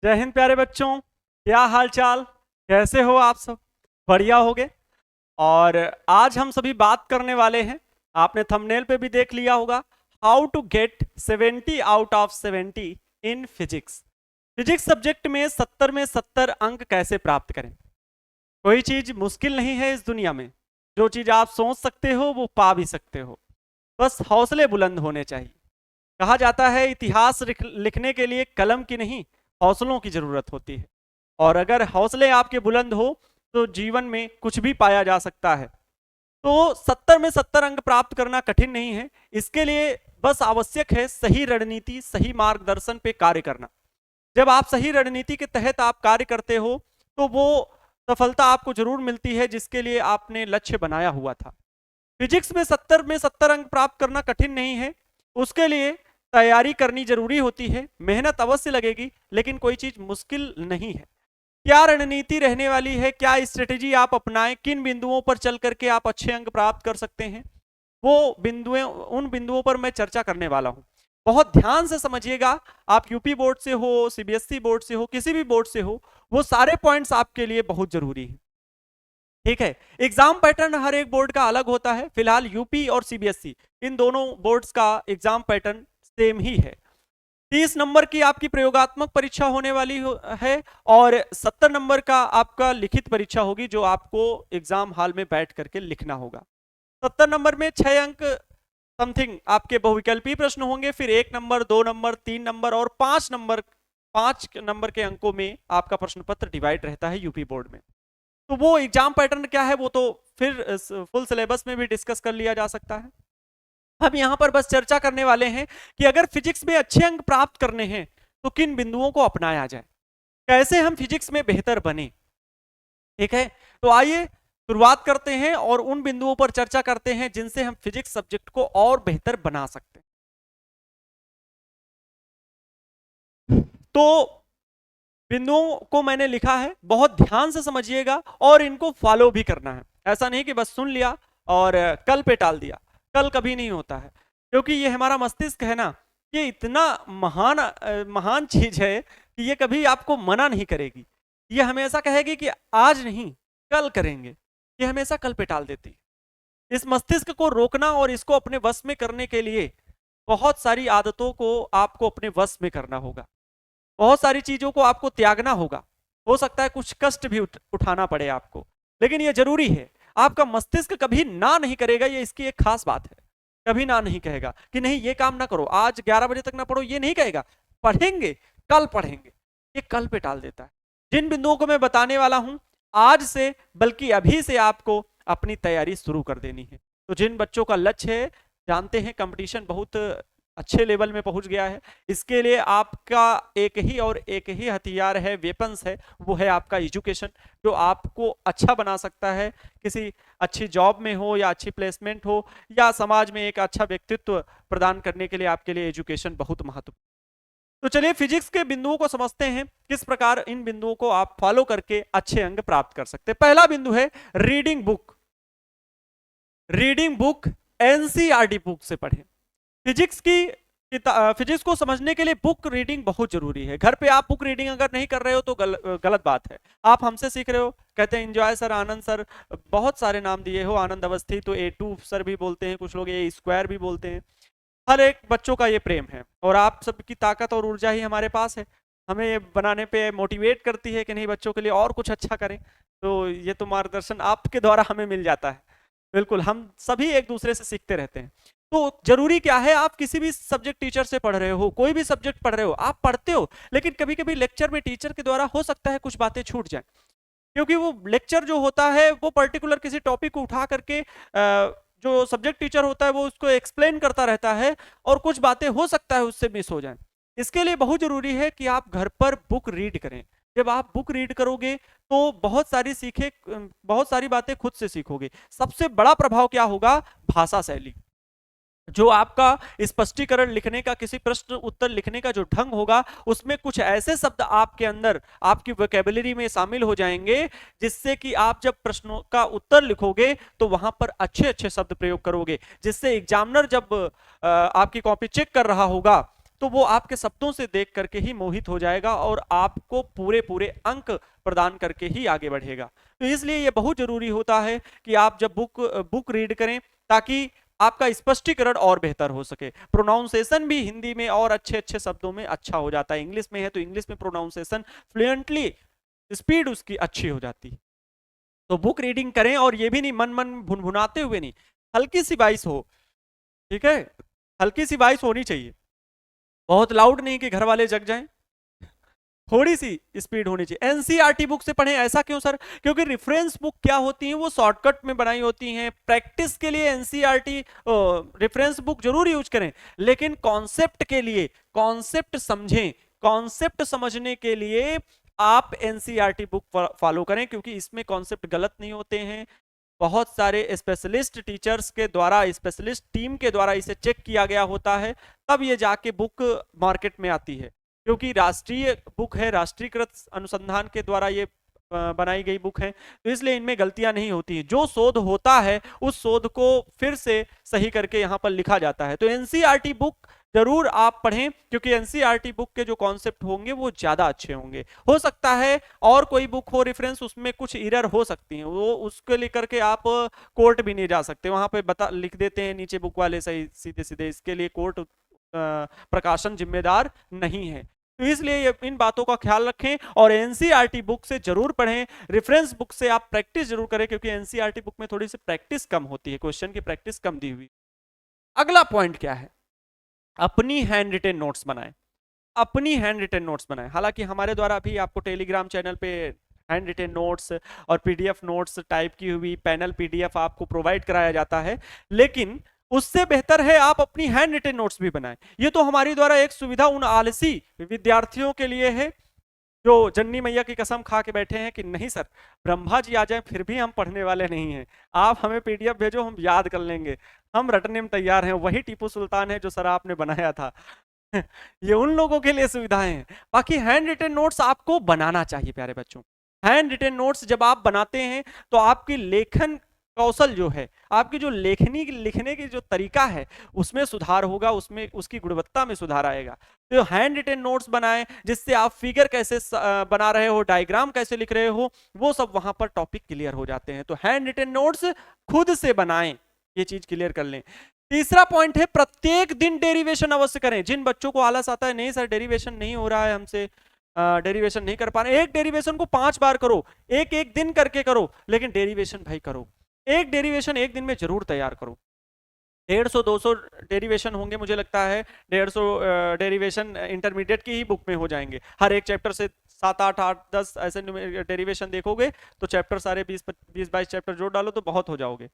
जय हिंद प्यारे बच्चों, क्या हाल चाल, कैसे हो आप सब? बढ़िया होगे। और आज हम सभी बात करने वाले हैं, आपने थंबनेल पे भी देख लिया होगा, how to get 70 out of 70 in physics. Physics subject में 70 अंक कैसे प्राप्त करें। कोई चीज मुश्किल नहीं है इस दुनिया में। जो चीज आप सोच सकते हो वो पा भी सकते हो, बस हौसले बुलंद होने चाहिए। कहा जाता है इतिहास लिखने के लिए कलम की नहीं, हौसलों की जरूरत होती है। और अगर हौसले आपके बुलंद हो तो जीवन में कुछ भी पाया जा सकता है। तो 70 में 70 अंक प्राप्त करना कठिन नहीं है। इसके लिए बस आवश्यक है सही रणनीति, सही मार्गदर्शन पे कार्य करना। जब आप सही रणनीति के तहत आप कार्य करते हो तो वो सफलता आपको जरूर मिलती है जिसके लिए आपने लक्ष्य बनाया हुआ था। फिजिक्स में 70 अंक प्राप्त करना कठिन नहीं है। उसके लिए तैयारी करनी जरूरी होती है, मेहनत अवश्य लगेगी, लेकिन कोई चीज मुश्किल नहीं है। क्या रणनीति रहने वाली है, क्या स्ट्रेटेजी आप अपनाएं, किन बिंदुओं पर चल करके आप अच्छे अंक प्राप्त कर सकते हैं, वो उन बिंदुओं पर मैं चर्चा करने वाला हूं। बहुत ध्यान से समझिएगा। आप यूपी बोर्ड से हो, सीबीएसई बोर्ड से हो, किसी भी बोर्ड से हो, वो सारे पॉइंट्स आपके लिए बहुत जरूरी है। ठीक है। एग्जाम पैटर्न हर एक बोर्ड का अलग होता है। फिलहाल यूपी और सीबीएसई, इन दोनों बोर्ड्स का एग्जाम पैटर्न सेम ही है। 30 नंबर की आपकी प्रयोगात्मक परीक्षा होने वाली है और 70 नंबर का आपका लिखित परीक्षा होगी जो आपको एग्जाम हॉल में बैठ करके लिखना होगा। 70 नंबर में 6 अंक समथिंग आपके बहुविकल्पीय प्रश्न होंगे, फिर 1 नंबर, 2 नंबर, 3 नंबर और 5 नंबर के अंकों में आपका प्रश्न पत्र डिवाइड रहता है यूपी बोर्ड में। तो वो एग्जाम पैटर्न क्या है वो तो फिर फुल सिलेबस में भी डिस्कस कर लिया जा सकता है। हम यहां पर बस चर्चा करने वाले हैं कि अगर फिजिक्स में अच्छे अंक प्राप्त करने हैं तो किन बिंदुओं को अपनाया जाए, कैसे हम फिजिक्स में बेहतर बने। ठीक है, तो आइए शुरुआत करते हैं और उन बिंदुओं पर चर्चा करते हैं जिनसे हम फिजिक्स सब्जेक्ट को और बेहतर बना सकते हैं। तो बिंदुओं को मैंने लिखा है, बहुत ध्यान से समझिएगा और इनको फॉलो भी करना है। ऐसा नहीं कि बस सुन लिया और कल पे टाल दिया, कल कभी नहीं होता है। क्योंकि ये हमारा मस्तिष्क है ना, ये इतना महान चीज है कि ये कभी आपको मना नहीं करेगी। ये हमेशा कहेगी कि आज नहीं कल करेंगे, ये हमेशा कल पे टाल देती है। इस मस्तिष्क को रोकना और इसको अपने वश में करने के लिए बहुत सारी आदतों को आपको अपने वश में करना होगा, बहुत सारी चीजों को आपको त्यागना होगा। हो सकता है कुछ कष्ट भी उठाना पड़े आपको, लेकिन यह जरूरी है। आपका मस्तिष्क कभी ना नहीं करेगा, ये इसकी एक खास बात है। कभी ना नहीं कहेगा कि नहीं ये काम ना करो, आज 11 बजे तक ना पढ़ो, ये नहीं कहेगा। पढ़ेंगे, कल पढ़ेंगे, ये कल पे टाल देता है। जिन बिंदुओं को मैं बताने वाला हूं, आज से बल्कि अभी से आपको अपनी तैयारी शुरू कर देनी है। तो जिन बच्चों का लक्ष्य है, जानते हैं कंपटीशन बहुत अच्छे लेवल में पहुंच गया है, इसके लिए आपका एक ही हथियार है, वेपन्स है, वो है आपका एजुकेशन, जो आपको अच्छा बना सकता है। किसी अच्छी जॉब में हो या अच्छी प्लेसमेंट हो या समाज में एक अच्छा व्यक्तित्व प्रदान करने के लिए आपके लिए एजुकेशन बहुत महत्वपूर्ण। तो चलिए फिजिक्स के बिंदुओं को समझते हैं, किस प्रकार इन बिंदुओं को आप फॉलो करके अच्छे अंक प्राप्त कर सकते हैं। पहला बिंदु है reading book. Reading book, NCERT book से पढ़ें। फिजिक्स को समझने के लिए बुक रीडिंग बहुत जरूरी है। घर पे आप बुक रीडिंग अगर नहीं कर रहे हो तो गलत बात है। आप हमसे सीख रहे हो, कहते हैं एंजॉय सर, आनंद सर, बहुत सारे नाम दिए हो, आनंद अवस्थी, तो A2 सर भी बोलते हैं, कुछ लोग A स्क्वायर भी बोलते हैं। हर एक बच्चों का ये प्रेम है और आप सबकी ताकत और ऊर्जा ही हमारे पास है, हमें ये बनाने पे मोटिवेट करती है कि नहीं बच्चों के लिए और कुछ अच्छा करें। तो ये तो मार्गदर्शन आपके द्वारा हमें मिल जाता है। बिल्कुल, हम सभी एक दूसरे से सीखते रहते हैं। तो जरूरी क्या है, आप किसी भी सब्जेक्ट टीचर से पढ़ रहे हो, कोई भी सब्जेक्ट पढ़ रहे हो, आप पढ़ते हो, लेकिन कभी कभी लेक्चर में टीचर के द्वारा हो सकता है कुछ बातें छूट जाए, क्योंकि वो लेक्चर जो होता है वो पर्टिकुलर किसी टॉपिक को उठा करके जो सब्जेक्ट टीचर होता है वो उसको एक्सप्लेन करता रहता है और कुछ बातें हो सकता है उससे मिस हो जाए। इसके लिए बहुत जरूरी है कि आप घर पर बुक रीड करें। जब आप बुक रीड करोगे तो बहुत सारी बातें खुद से सीखोगे। सबसे बड़ा प्रभाव क्या होगा, भाषा शैली। जो आपका स्पष्टीकरण लिखने का, किसी प्रश्न उत्तर लिखने का जो ढंग होगा, उसमें कुछ ऐसे शब्द आपके अंदर आपकी वोकैबुलरी में शामिल हो जाएंगे जिससे कि आप जब प्रश्नों का उत्तर लिखोगे तो वहां पर अच्छे अच्छे शब्द प्रयोग करोगे, जिससे एग्जामिनर जब आपकी कॉपी चेक कर रहा होगा तो वो आपके शब्दों से देख करके ही मोहित हो जाएगा और आपको पूरे पूरे अंक प्रदान करके ही आगे बढ़ेगा। तो इसलिए ये बहुत जरूरी होता है कि आप जब बुक रीड करें ताकि आपका स्पष्टीकरण और बेहतर हो सके। प्रोनाउंसिएशन भी हिंदी में और अच्छे अच्छे शब्दों में अच्छा हो जाता है। इंग्लिश में है तो इंग्लिश में प्रोनाउंसिएशन फ्लुएंटली, स्पीड उसकी अच्छी हो जाती है। तो बुक रीडिंग करें और ये भी नहीं मन मन भुनभुनाते हुए नहीं, हल्की सी वॉइस हो, ठीक है, हल्की सी वॉइस होनी चाहिए, बहुत लाउड नहीं कि घर वाले जग जाएं, थोड़ी सी स्पीड होनी चाहिए। एनसीईआरटी बुक से पढ़ें। ऐसा क्यों सर? क्योंकि रेफरेंस बुक क्या होती है, वो शॉर्टकट में बनाई होती हैं। प्रैक्टिस के लिए एनसीईआरटी रेफरेंस बुक जरूर यूज करें, लेकिन कॉन्सेप्ट के लिए, कॉन्सेप्ट समझें, कॉन्सेप्ट समझने के लिए आप एनसीईआरटी बुक फॉलो करें, क्योंकि इसमें कॉन्सेप्ट गलत नहीं होते हैं। बहुत सारे स्पेशलिस्ट टीचर्स के द्वारा, स्पेशलिस्ट टीम के द्वारा इसे चेक किया गया होता है, तब ये जाके बुक मार्केट में आती है। क्योंकि राष्ट्रीय बुक है, राष्ट्रीयकृत अनुसंधान के द्वारा ये बनाई गई बुक है, तो इसलिए इनमें गलतियां नहीं होती हैं। जो शोध होता है उस शोध को फिर से सही करके यहाँ पर लिखा जाता है। तो एनसीईआरटी बुक जरूर आप पढ़ें, क्योंकि एनसीईआरटी बुक के जो कॉन्सेप्ट होंगे वो ज्यादा अच्छे होंगे। हो सकता है और कोई बुक हो रेफरेंस, उसमें कुछ एरर हो सकती है, वो उसको लेकर के आप कोर्ट भी नहीं जा सकते। वहां पे लिख देते हैं नीचे बुक वाले सही सीधे सीधे, इसके लिए कोर्ट प्रकाशन जिम्मेदार नहीं है। तो इसलिए इन बातों का ख्याल रखें और एनसीईआरटी बुक से जरूर पढ़ें। रेफरेंस बुक से आप प्रैक्टिस जरूर करें, क्योंकि एनसीईआरटी बुक में थोड़ी सी प्रैक्टिस कम होती है, क्वेश्चन की प्रैक्टिस कम दी हुई। अगला पॉइंट क्या है? अपनी हैंड रिटेन नोट्स बनाएं। अपनी हैंड रिटेन नोट्स बनाएं। हालांकि हमारे द्वारा भी आपको टेलीग्राम चैनल पे हैंड रिटेन नोट्स और पीडीएफ नोट्स टाइप की हुई पैनल पीडीएफ आपको प्रोवाइड कराया जाता है, लेकिन उससे बेहतर है आप अपनी हैंड रिटेन नोट्स भी बनाएं। ये तो हमारी द्वारा एक सुविधा उन आलसी विद्यार्थियों के लिए है जो जन्नी मैया की कसम खा के बैठे हैं कि नहीं सर, ब्रह्मा जी आ जाए फिर भी हम पढ़ने वाले नहीं हैं, आप हमें पीडीएफ भेजो, हम याद कर लेंगे, हम रटने में तैयार हैं, वही टीपू सुल्तान है जो सर आपने बनाया था। ये उन लोगों के लिए सुविधाएं हैं। बाकी हैंड रिटेन नोट्स आपको बनाना चाहिए प्यारे बच्चों। हैंड रिटेन नोट्स जब आप बनाते हैं तो आपकी लेखन कौशल जो है, आपकी जो लिखने की जो तरीका है उसमें सुधार होगा, उसमें उसकी गुणवत्ता में सुधार आएगा। तो हैंड रिटेन नोट्स बनाएं, जिससे आप फिगर कैसे बना रहे हो, डायग्राम कैसे लिख रहे हो, वो सब वहां पर टॉपिक क्लियर हो जाते हैं। तो हैंड रिटेन नोट्स खुद से बनाएं, ये चीज क्लियर कर लें। तीसरा पॉइंट है प्रत्येक दिन डेरिवेशन अवश्य करें। जिन बच्चों को आलस आता है नहीं सर डेरिवेशन नहीं हो रहा है हमसे, डेरिवेशन नहीं कर पा रहे, एक डेरिवेशन को 5 बार करो, एक एक दिन करके करो, लेकिन डेरिवेशन भाई करो। एक डेरिवेशन एक दिन में जरूर तैयार करो। 150-200 डेरिवेशन होंगे, मुझे लगता है 150 डेरिवेशन इंटरमीडिएट की ही बुक में हो जाएंगे। हर एक चैप्टर से 7-8, 8-10 ऐसे डेरिवेशन देखोगे तो चैप्टर सारे 20-22 चैप्टर जोड़ डालो तो बहुत हो जाओगे,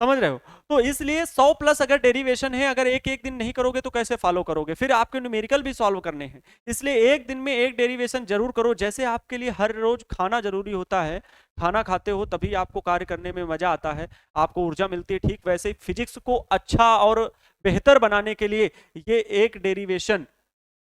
समझ रहे हो? तो इसलिए 100+ अगर डेरिवेशन है, अगर एक एक दिन नहीं करोगे तो कैसे फॉलो करोगे? फिर आपके न्यूमेरिकल भी सॉल्व करने हैं, इसलिए एक दिन में एक डेरिवेशन जरूर करो। जैसे आपके लिए हर रोज खाना जरूरी होता है, खाना खाते हो तभी आपको कार्य करने में मजा आता है, आपको ऊर्जा मिलती है, ठीक वैसे ही फिजिक्स को अच्छा और बेहतर बनाने के लिए ये एक डेरिवेशन,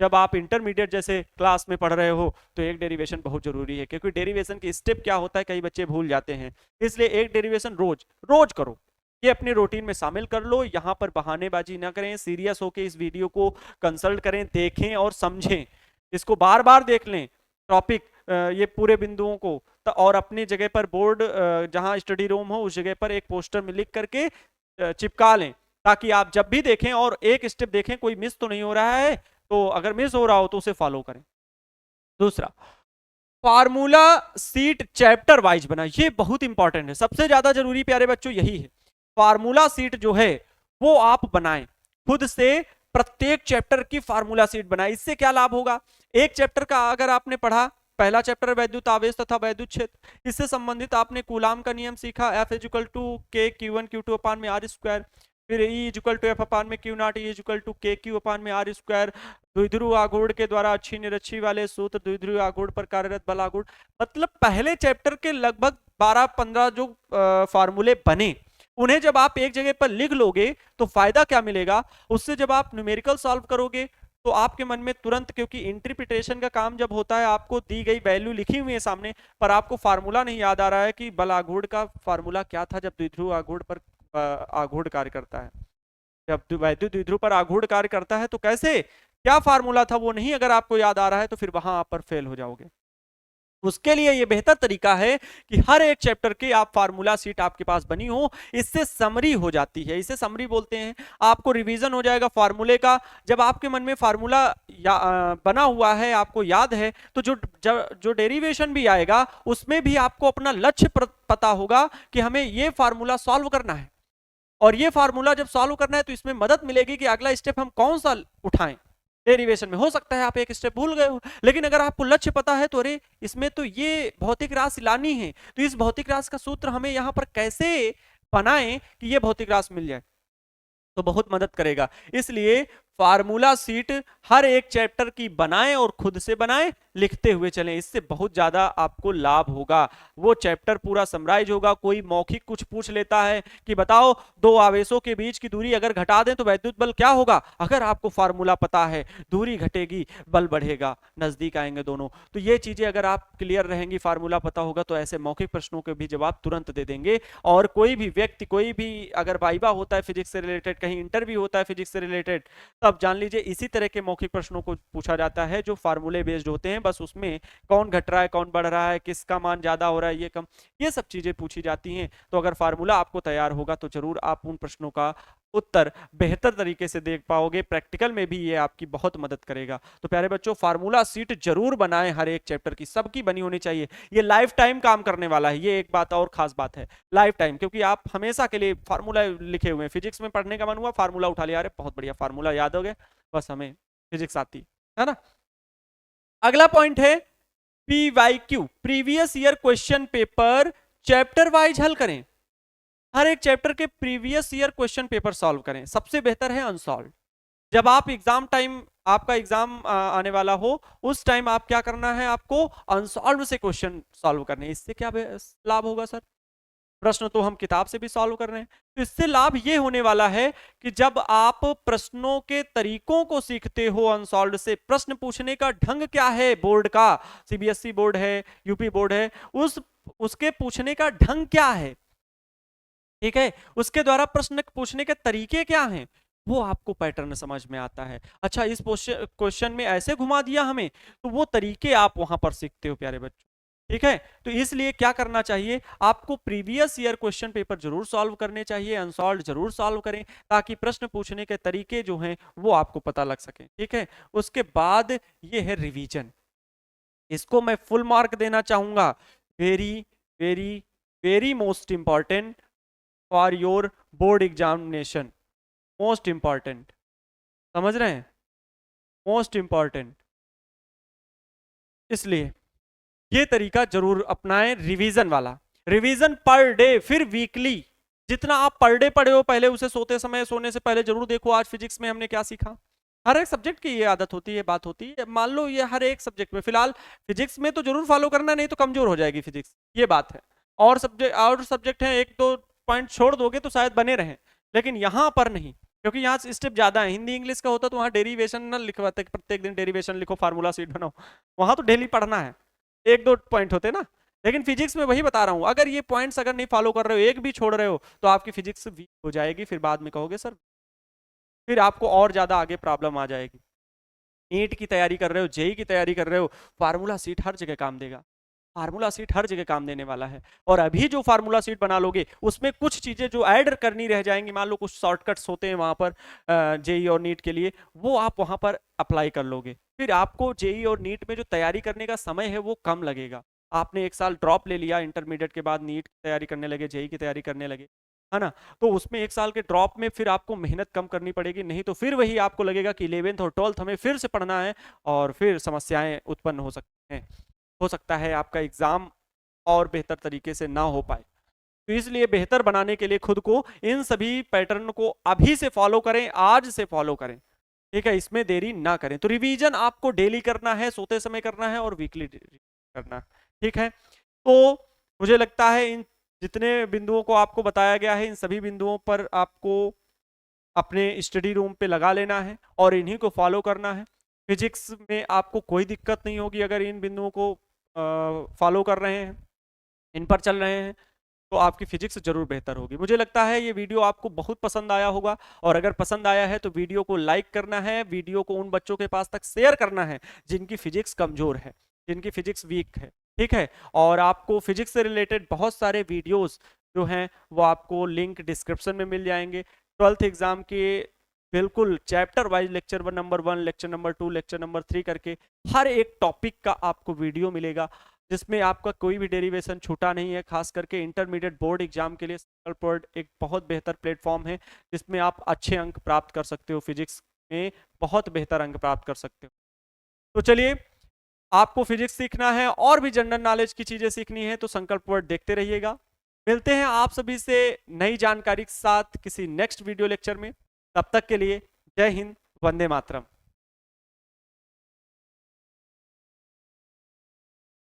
जब आप इंटरमीडिएट जैसे क्लास में पढ़ रहे हो तो एक डेरिवेशन बहुत जरूरी है, क्योंकि डेरिवेशन की स्टेप क्या होता है कई बच्चे भूल जाते हैं। इसलिए एक डेरिवेशन रोज रोज करो, ये अपने रूटीन में शामिल कर लो। यहाँ पर बहानेबाजी ना करें, सीरियस होकर इस वीडियो को कंसल्ट करें, देखें और समझें, इसको बार बार देख लें टॉपिक, ये पूरे बिंदुओं को, और अपनी जगह पर बोर्ड जहां स्टडी रूम हो उस जगह पर एक पोस्टर में लिख करके चिपका लें, ताकि आप जब भी देखें और एक स्टेप देखें कोई मिस तो नहीं हो रहा है, तो अगर मिस हो रहा हो तो उसे फॉलो करें। दूसरा, फार्मूला सीट चैप्टर वाइज बना, ये बहुत इंपॉर्टेंट है, सबसे ज्यादा जरूरी प्यारे बच्चों यही है। फार्मूला सीट जो है वो आप बनाएं खुद से, प्रत्येक चैप्टर की फार्मूला सीट बनाएं। इससे क्या लाभ होगा? एक चैप्टर का अगर आपने पढ़ा, पहला चैप्टर वैद्युत आवेश तथा वैद्युत क्षेत्र, इससे संबंधित आपने कूलाम का नियम सीखा, F = K Q1 Q2 अपान में R², फिर E = F अपान में Q0, E = K Q अपान में R², द्विध्रुव आघूर्ण के द्वारा अच्छी निरक्षी वाले सूत्र, द्विध्रुव आघूर्ण पर कार्यरत बल आघूर्ण। मतलब पहले चैप्टर के लगभग 12-15 जो फार्मूले बने, उन्हें जब आप एक जगह पर लिख लोगे तो फायदा क्या मिलेगा? उससे जब आप न्यूमेरिकल सॉल्व करोगे तो आपके मन में तुरंत, क्योंकि इंटरप्रिटेशन का काम जब होता है, आपको दी गई वैल्यू लिखी हुई है सामने, पर आपको फार्मूला नहीं याद आ रहा है कि बल आघूर्ण का फार्मूला क्या था जब द्विध्रुव आघूर्ण पर आघूर्ण कार्य करता है, जब वैद्युत द्विध्रुव पर आघूर्ण कार्य करता है तो कैसे क्या फार्मूला था वो नहीं अगर आपको याद आ रहा है तो फिर वहां पर फेल हो जाओगे। उसके लिए ये बेहतर तरीका है कि हर एक चैप्टर की आप फार्मूला शीट आपके पास बनी हो, इससे समरी हो जाती है, इसे समरी बोलते हैं। आपको रिवीजन हो जाएगा फार्मूले का। जब आपके मन में फार्मूला बना हुआ है, आपको याद है, तो जो डेरिवेशन भी आएगा उसमें भी आपको अपना लक्ष्य पता होगा कि हमें ये फार्मूला सॉल्व करना है, और ये फार्मूला जब सॉल्व करना है तो इसमें मदद मिलेगी कि अगला स्टेप हम कौन सा उठाएं। डेरिवेशन में हो सकता है आप एक स्टेप भूल गए हो, लेकिन अगर आपको लक्ष्य पता है तो अरे इसमें तो ये भौतिक राशि लानी है, तो इस भौतिक राशि का सूत्र हमें यहां पर कैसे बनाएं कि ये भौतिक राशि मिल जाए, तो बहुत मदद करेगा। इसलिए फार्मूला सीट हर एक चैप्टर की बनाएं और खुद से बनाएं, लिखते हुए चलें, इससे बहुत ज्यादा आपको लाभ होगा। वो चैप्टर पूरा समराइज होगा। कोई मौखिक कुछ पूछ लेता है कि बताओ दो आवेशों के बीच की दूरी अगर घटा दें तो वैद्युत बल क्या होगा, अगर आपको फार्मूला पता है, दूरी घटेगी बल बढ़ेगा, नजदीक आएंगे दोनों। तो ये चीजें अगर आप क्लियर रहेंगी, फार्मूला पता होगा, तो ऐसे मौखिक प्रश्नों के भी जवाब तुरंत दे देंगे। और कोई भी व्यक्ति, कोई भी अगर वाइवा होता है फिजिक्स से रिलेटेड, कहीं इंटरव्यू होता है फिजिक्स से रिलेटेड, तब जान लीजिए इसी तरह के मौखिक प्रश्नों को पूछा जाता है जो फार्मूले बेस्ड होते हैं। बस उसमें कौन घट रहा है, कौन बढ़ रहा है, किसका मान ज्यादा हो रहा है, ये कम, ये सब चीजें पूछी जाती हैं। तो अगर फार्मूला आपको तैयार होगा तो जरूर आप उन प्रश्नों का उत्तर बेहतर तरीके से देख पाओगे। प्रैक्टिकल में भी ये आपकी बहुत मदद करेगा। तो प्यारे बच्चों, फार्मूला सीट जरूर बनाएं, हर एक चैप्टर की सबकी बनी होनी चाहिए। ये लाइफ टाइम काम करने वाला है, ये एक बात और खास बात है, लाइफ टाइम, क्योंकि आप हमेशा के लिए फार्मूला लिखे हुए हैं। फिजिक्स में पढ़ने का मन हुआ, फार्मूला उठा लिया, अरे बहुत बढ़िया फार्मूला याद हो गया, बस हमें फिजिक्स आती है ना। अगला पॉइंट है PYQ, previous year question paper chapter wise हल करें। हर एक चैप्टर के previous year question paper solve करें। सबसे बेहतर है अनसॉल्व। जब आप एग्जाम टाइम, आपका एग्जाम आने वाला हो, उस टाइम आप क्या करना है, आपको अनसॉल्व से क्वेश्चन सॉल्व करने। इससे क्या लाभ होगा सर? प्रश्न तो हम किताब से भी सॉल्व कर रहे हैं, तो इससे लाभ ये होने वाला है कि जब आप प्रश्नों के तरीकों को सीखते हो, अनसॉल्व से प्रश्न पूछने का ढंग क्या है, बोर्ड का, CBSE बोर्ड है, यूपी बोर्ड है, उसके पूछने का ढंग क्या है, ठीक है, उसके द्वारा प्रश्न पूछने के तरीके क्या हैं, वो आपको पैटर्न समझ में आता है। अच्छा, इस क्वेश्चन में ऐसे घुमा दिया हमें, तो वो तरीके आप वहां पर सीखते हो प्यारे बच्चों, ठीक है। तो इसलिए क्या करना चाहिए, आपको प्रीवियस ईयर क्वेश्चन पेपर जरूर सॉल्व करने चाहिए, अनसॉल्व जरूर सॉल्व करें, ताकि प्रश्न पूछने के तरीके जो हैं वो आपको पता लग सके, ठीक है। उसके बाद ये है रिवीजन। इसको मैं फुल मार्क देना चाहूंगा। Very very very most important for your board examination, most important, समझ रहे हैं, मोस्ट इंपॉर्टेंट। इसलिए ये तरीका जरूर अपनाएं, रिवीजन वाला। रिवीजन पर डे, फिर वीकली। जितना आप पर डे पढ़े हो पहले उसे सोते समय, सोने से पहले जरूर देखो आज फिजिक्स में हमने क्या सीखा। हर एक सब्जेक्ट की ये आदत होती है, बात होती है। मान लो ये हर एक सब्जेक्ट में, फिलहाल फिजिक्स में तो जरूर फॉलो करना, नहीं तो कमजोर हो जाएगी फिजिक्स, ये बात है। और सब्जेक्ट है, एक दो पॉइंट छोड़ दोगे तो शायद बने रहें, लेकिन यहाँ पर नहीं, क्योंकि यहाँ स्टेप ज्यादा है। हिंदी इंग्लिश का होता तो वहाँ डेरिवेशन न लिखवाते, प्रत्येक दिन डेरिवेशन लिखो, फार्मूला सीट बनाओ, वहां तो डेली पढ़ना है, एक दो पॉइंट होते ना। लेकिन फिजिक्स में वही बता रहा हूं, अगर ये पॉइंट्स अगर नहीं फॉलो कर रहे हो, एक भी छोड़ रहे हो, तो आपकी फिजिक्स वीक हो जाएगी, फिर बाद में कहोगे सर, फिर आपको और ज्यादा आगे प्रॉब्लम आ जाएगी। नीट की तैयारी कर रहे हो, जेई की तैयारी कर रहे हो, फार्मूला सीट हर जगह काम देगा, फार्मूला सीट हर जगह काम देने वाला है। और अभी जो फार्मूला सीट बना लोगे उसमें कुछ चीजें जो ऐड करनी रह जाएंगी, मान लो कुछ शॉर्टकट्स होते हैं वहां पर जेई और नीट के लिए, वो आप वहां पर अप्लाई कर लोगे, फिर आपको जेई और नीट में जो तैयारी करने का समय है वो कम लगेगा। आपने एक साल ड्रॉप ले लिया, इंटरमीडिएट के बाद नीट की तैयारी करने लगे, जेई की तैयारी करने लगे, है ना, तो उसमें एक साल के ड्रॉप में फिर आपको मेहनत कम करनी पड़ेगी, नहीं तो फिर वही आपको लगेगा कि 11th और 12th हमें फिर से पढ़ना है, और फिर समस्याएं उत्पन्न हो सकती हैं, हो सकता है आपका एग्जाम और बेहतर तरीके से ना हो पाए। तो इसलिए बेहतर बनाने के लिए खुद को इन सभी पैटर्न को अभी से फॉलो करें, आज से फॉलो करें, ठीक है, इसमें देरी ना करें। तो रिवीजन आपको डेली करना है, सोते समय करना है, और वीकली करना है, ठीक है। तो मुझे लगता है इन जितने बिंदुओं को आपको बताया गया है, इन सभी बिंदुओं पर आपको अपने स्टडी रूम पे लगा लेना है और इन्हीं को फॉलो करना है। फिजिक्स में आपको कोई दिक्कत नहीं होगी अगर इन बिंदुओं को फॉलो कर रहे हैं, इन पर चल रहे हैं, तो आपकी फिजिक्स जरूर बेहतर होगी। मुझे लगता है ये वीडियो आपको बहुत पसंद आया होगा, और अगर पसंद आया है तो वीडियो को लाइक करना है, वीडियो को उन बच्चों के पास तक शेयर करना है जिनकी फिजिक्स कमजोर है, जिनकी फिजिक्स वीक है, ठीक है। और आपको फिजिक्स से रिलेटेड बहुत सारे वीडियोस जो हैं वो आपको लिंक डिस्क्रिप्शन में मिल जाएंगे। 12th एग्जाम के बिल्कुल chapter wise lecture number 1, lecture number 2, lecture number 3 करके हर एक टॉपिक का आपको वीडियो मिलेगा, जिसमें आपका कोई भी डेरिवेशन छूटा नहीं है। खास करके इंटरमीडिएट बोर्ड एग्जाम के लिए संकल्प एक बहुत बेहतर प्लेटफॉर्म है, जिसमें आप अच्छे अंक प्राप्त कर सकते हो, फिजिक्स में बहुत बेहतर अंक प्राप्त कर सकते हो। तो चलिए, आपको फिजिक्स सीखना है और भी जनरल नॉलेज की चीजें सीखनी है तो संकल्प वर्ड देखते रहिएगा। मिलते हैं आप सभी से नई जानकारी के साथ किसी नेक्स्ट वीडियो लेक्चर में। तब तक के लिए जय हिंद, वंदे मातरम।